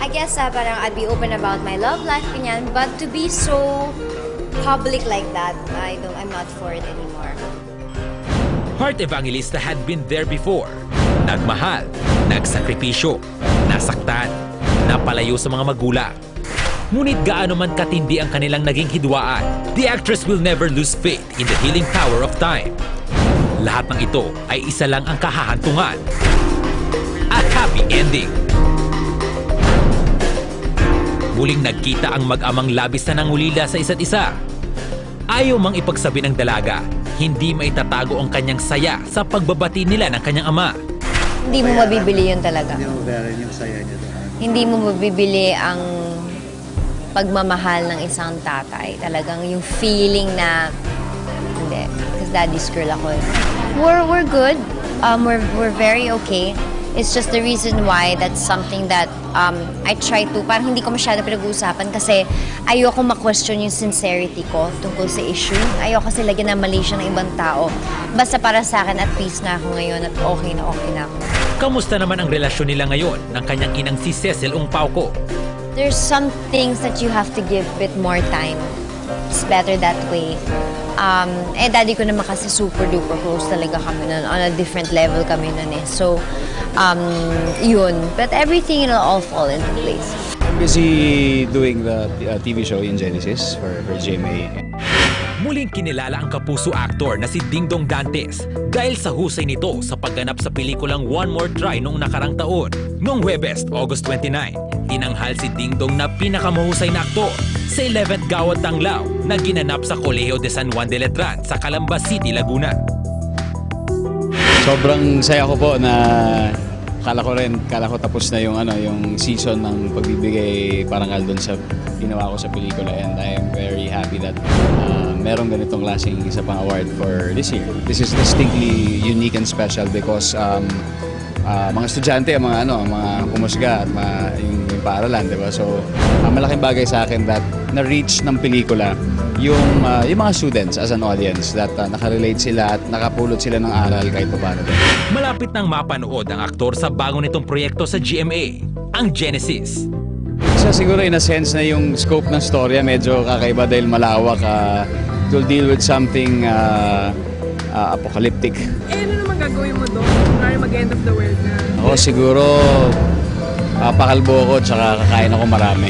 I guess parang I'd be open about my love life, ganyan. But to be so public like that, I'm not for it anymore. Heart Evangelista had been there before. Nagmahal, nagsakripisyo, nasaktan, napalayo sa mga magulang. Ngunit gaano man katindi ang kanilang naging hidwaan, the actress will never lose faith in the healing power of time. Lahat ng ito ay isa lang ang kahahantungan. A happy ending. Muling nagkita ang mag-amang labis na nangulila sa isa't isa. Ayaw mang ipagsabi ng dalaga, hindi maitatago ang kanyang saya sa pagbabati nila ng kanyang ama. Hindi mo mabibili yun talaga. Hindi mo mabayaran yung saya niya doon. Hindi mo mabibili ang pagmamahal ng isang tatay. Talagang yung feeling na, hindi, because daddy's girl ako. We're good. We're very okay. It's just the reason why that's something that I try to, parang hindi ko masyado pinag-uusapan kasi ayoko ma-question yung sincerity ko tungkol sa issue. Ayoko kasi lagyan na mali siya ng ibang tao. Basta para sa akin, at peace na ako ngayon at okay na ako. Kamusta naman ang relasyon nila ngayon ng kanyang inang si Cecil Ong Pauco? There's some things that you have to give a bit more time. It's better that way. Daddy ko naman kasi super duper close talaga kami nun. On a different level kami nun eh. So, yun. But everything, it'll all fall into place. I'm busy doing the TV show in Genesis for GMA. Muling kinilala ang kapuso actor na si Dingdong Dantes dahil sa husay nito sa pagganap sa pelikulang One More Try noong nakarang taon. Noong Huwebes, August 29, tinanghal si Dingdong na pinakamahusay na aktor sa 11th Gawad Tanglao na ginanap sa Colegio de San Juan de Letran sa Calamba City, Laguna. Sobrang saya ko po na kala ko tapos na yung season ng pagbibigay parangal doon sa ginawa ko sa pelikula, and I am very happy that merong ganitong klaseng isa pang award for this year. This is distinctly unique and special because mga estudyante, mga kumusga at yung paaralan, di ba? So, malaking bagay sa akin that na-reach ng pelikula yung mga students as an audience, that nakarelate sila at nakapulot sila ng aral kahit paano. Malapit nang mapanood ang aktor sa bago nitong proyekto sa GMA, ang Genesis. So, siguro in a sense na yung scope ng storya medyo kakaiba dahil malawak. It will deal with something apocalyptic. Ano naman gagawin mo doon? Kunwari mag-end of the world na. Ako siguro papakalbo ako tsaka kakain ako marami.